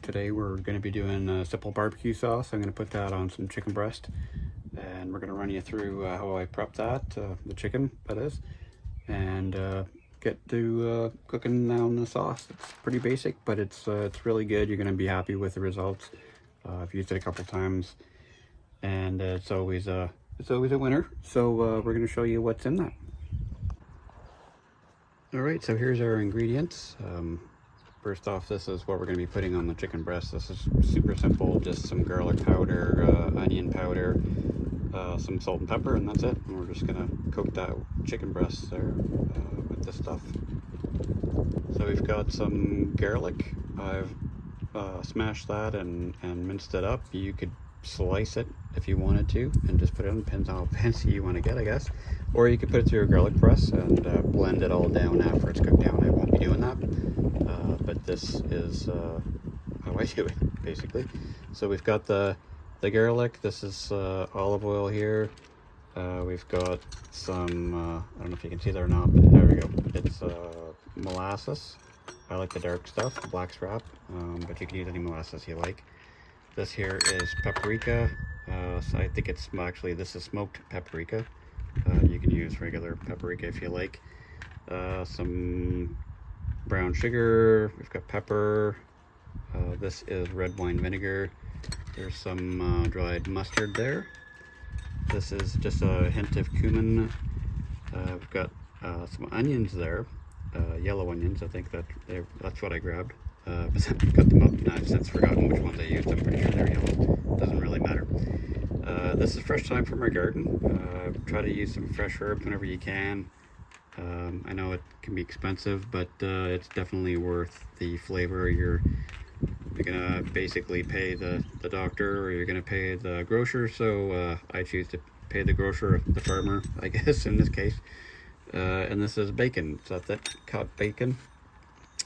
Today we're going to be doing a simple barbecue sauce. I'm going to put that on some chicken breast, and we're going to run you through how I prep that, the chicken that is, and get to cooking down the sauce. It's pretty basic, but it's really good. You're going to be happy with the results. I've used it a couple times, and it's always a winner. So we're going to show you what's in that. All right, so here's our ingredients. First off, this is what we're going to be putting on the chicken breast. This is super simple, just some garlic powder, onion powder, some salt and pepper, and that's it. And we're just going to coat that chicken breast there with this stuff. So we've got some garlic. I've smashed that and minced it up. You could slice it if you wanted to and just put it in. Depends how fancy you want to get, I guess. Or you could put it through a garlic press and blend it all down after it's cooked down. I won't be doing that. But this is how I do it, basically. So we've got the garlic. This is olive oil here. We've got some, I don't know if you can see that or not, but there we go. It's molasses. I like the dark stuff, the blackstrap, but you can use any molasses you like. This here is paprika. So I think it's actually, this is smoked paprika. You can use regular paprika if you like. Some brown sugar, we've got pepper, this is red wine vinegar, there's some dried mustard there, this is just a hint of cumin, we've got some onions there, yellow onions. I think that's what I grabbed, but then I cut them up and I've since forgotten which ones I used. I'm pretty sure they're yellow, doesn't really matter. This is fresh thyme from our garden. Try to use some fresh herbs whenever you can. I know it can be expensive, but it's definitely worth the flavor. You're gonna basically pay the doctor, or you're gonna pay the grocer, so I choose to pay the grocer, the farmer, I guess, in this case. And this is bacon, so that's it, cut bacon.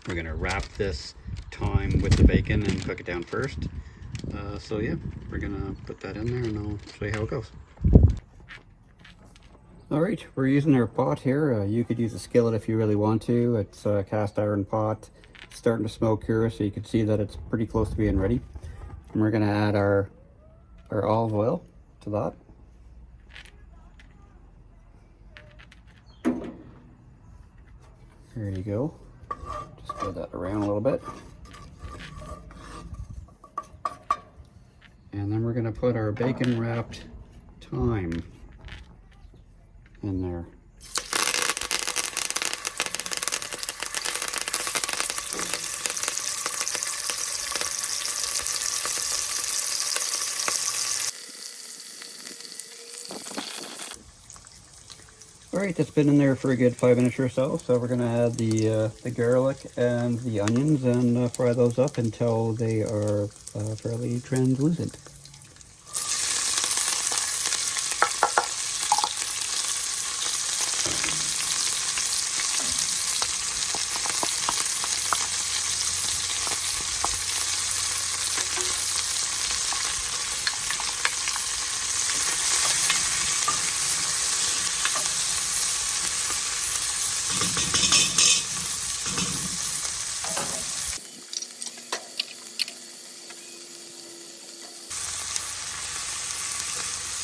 We're gonna wrap this thyme with the bacon and cook it down first. So yeah, we're gonna put that in there and I'll show you how it goes. All right, we're using our pot here. You could use a skillet if you really want to. It's a cast iron pot. It's starting to smoke here, so you can see that it's pretty close to being ready. And we're gonna add our olive oil to that. There you go. Just spread that around a little bit. And then we're gonna put our bacon wrapped thyme in there. All right, that's been in there for a good 5 minutes or so. So we're gonna add the garlic and the onions and fry those up until they are fairly translucent.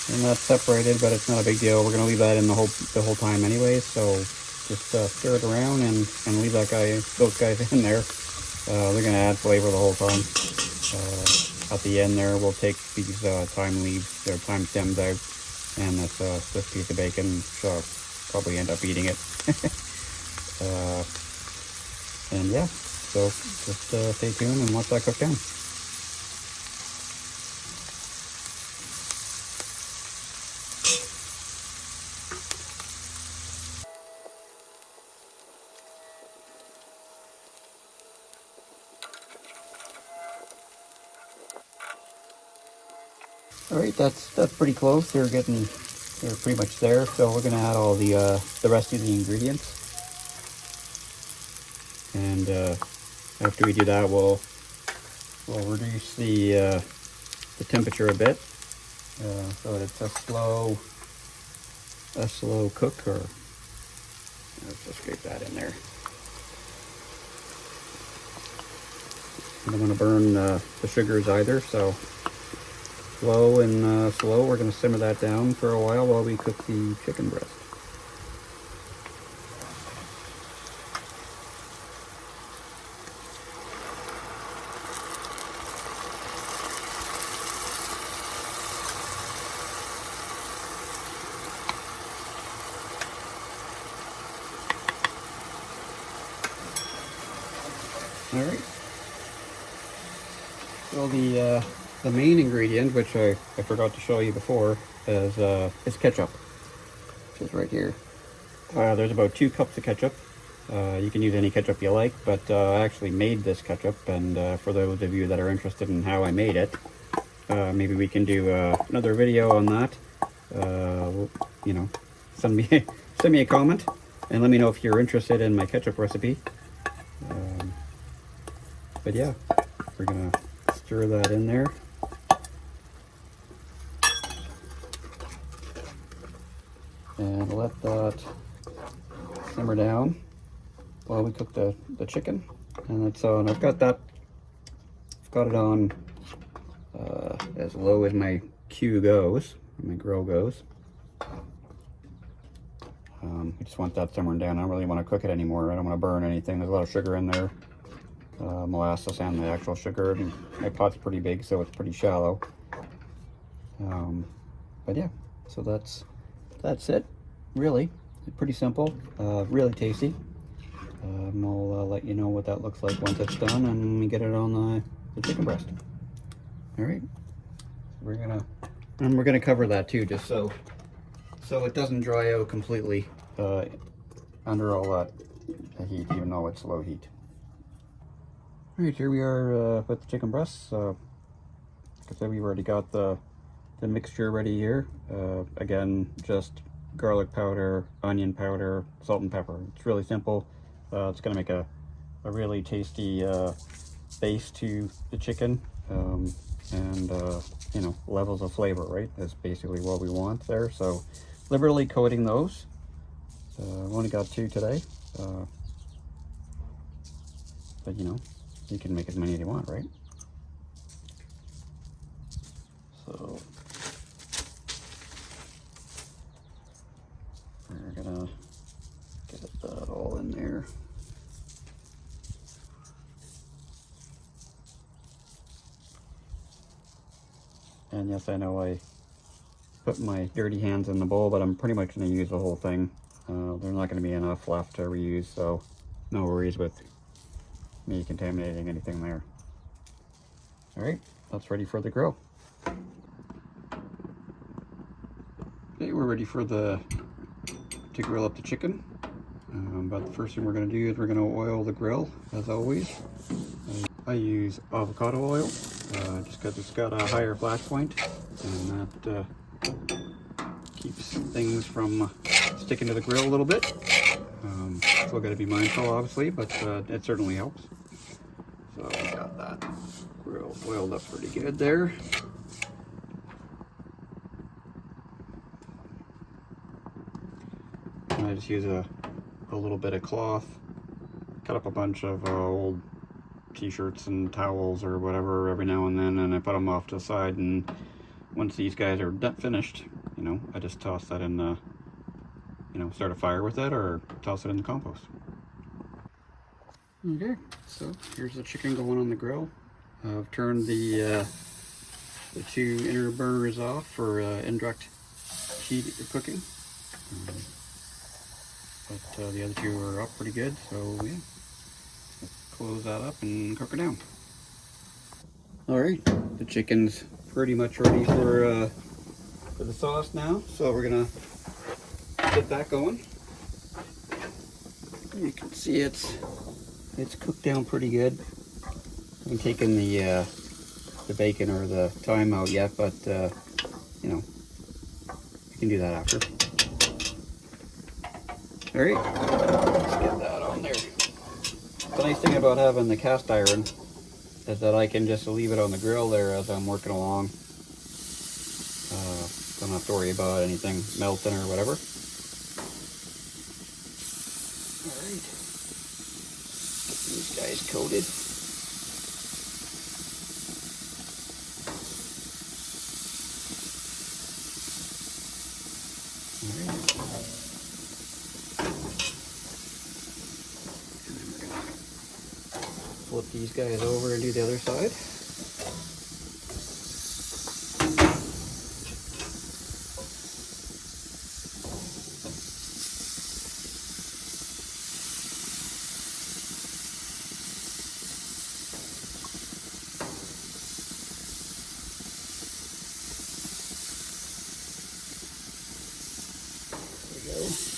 And that's separated, but it's not a big deal. We're gonna leave that in the whole time anyway. So just stir it around and leave those guys in there. They're gonna add flavor the whole time. At the end there, we'll take these thyme leaves, their thyme stems out, and this piece of bacon. So I'll probably end up eating it. And yeah, so just stay tuned and watch that cook down. All right, that's pretty close. They're pretty much there. So we're gonna add all the rest of the ingredients, and after we do that, we'll reduce the temperature a bit, so that it's a slow cook. Or let's just scrape that in there. I don't want to burn the sugars either, so slow and slow. We're going to simmer that down for a while we cook the chicken breast. All right. So the main ingredient, which I forgot to show you before, is ketchup, which is right here. There's about 2 cups of ketchup. You can use any ketchup you like, but I actually made this ketchup, and for those of you that are interested in how I made it, maybe we can do another video on that. You know, send me a comment and let me know if you're interested in my ketchup recipe. But yeah, we're gonna stir that in there. And let that simmer down while we cook the chicken. And it's on, I've got it on as low as my Q goes, my grill goes. I just want that simmering down. I don't really want to cook it anymore. I don't want to burn anything. There's a lot of sugar in there. Molasses and the actual sugar, and my pot's pretty big, so it's pretty shallow. But yeah, so that's it. Really, pretty simple, really tasty. I'll let you know what that looks like once it's done and we get it on the chicken breast. All right, we're gonna cover that too, just so it doesn't dry out completely under all that heat, even though it's low heat. All right, here we are with the chicken breasts. Like I said, we've already got the mixture ready here. Again, just garlic powder, onion powder, salt and pepper. It's really simple. It's gonna make a really tasty base to the chicken, and you know, levels of flavor, right? That's basically what we want there. So liberally coating those. I've only got 2 today, but you know, you can make as many as you want, right? So we're gonna get that all in there. And yes, I know I put my dirty hands in the bowl, but I'm pretty much gonna use the whole thing. There's not gonna be enough left to reuse, so no worries with me contaminating anything there. All right, that's ready for the grill. Okay, we're ready to grill up the chicken. But the first thing we're going to do is we're going to oil the grill, as always. I use avocado oil, just because it's got a higher flash point, and that keeps things from sticking to the grill a little bit. Still got to be mindful, obviously, but it certainly helps. So we got that grill oiled up pretty good there. And I just use a little bit of cloth, cut up a bunch of old t-shirts and towels or whatever every now and then, and I put them off to the side, and once these guys are finished, you know, I just toss that in the, you know, start a fire with it or toss it in the compost. Okay, so here's the chicken going on the grill. I've turned the 2 inner burners off for indirect heat cooking. But the other 2 are up pretty good, so yeah, let's close that up and cook her down. All right, the chicken's pretty much ready for the sauce now, so we're gonna get that going. You can see it's cooked down pretty good. I haven't taken the bacon or the thyme out yet, but you know, you can do that after. All right, let's get that on there. The nice thing about having the cast iron is that I can just leave it on the grill there as I'm working along. Don't have to worry about anything melting or whatever. All right, get these guys coated. these guys over and do the other side.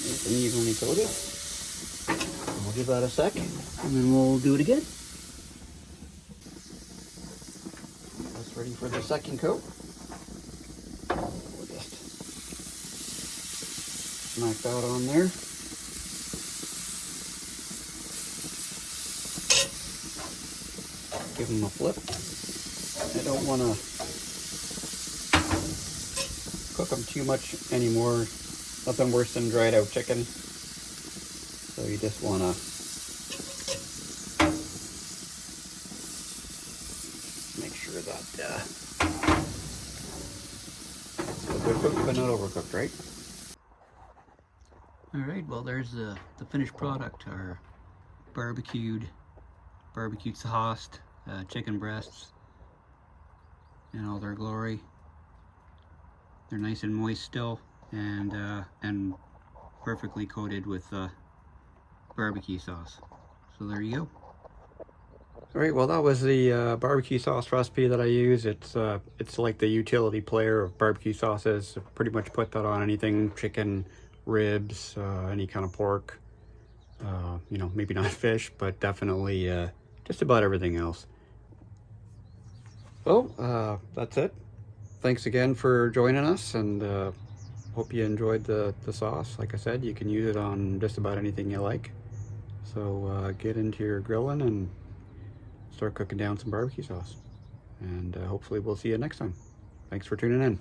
Nice and evenly coated. We'll give that a sec, and then we'll do it again. That's ready for the second coat. We'll just smack that on there. Give them a flip. I don't want to cook them too much anymore. Nothing worse than dried out chicken. So you just want to make sure that it's good cooked but not overcooked, right? Alright, well there's the finished product, our barbecued sauced chicken breasts in all their glory. They're nice and moist still, and perfectly coated with barbecue sauce. So there you go. Alright, well that was the barbecue sauce recipe that I use. It's like the utility player of barbecue sauces. Pretty much put that on anything, chicken, ribs, any kind of pork. You know, maybe not fish, but definitely just about everything else. So that's it. Thanks again for joining us, and hope you enjoyed the sauce. Like I said, you can use it on just about anything you like. So get into your grilling and start cooking down some barbecue sauce. And hopefully we'll see you next time. Thanks for tuning in.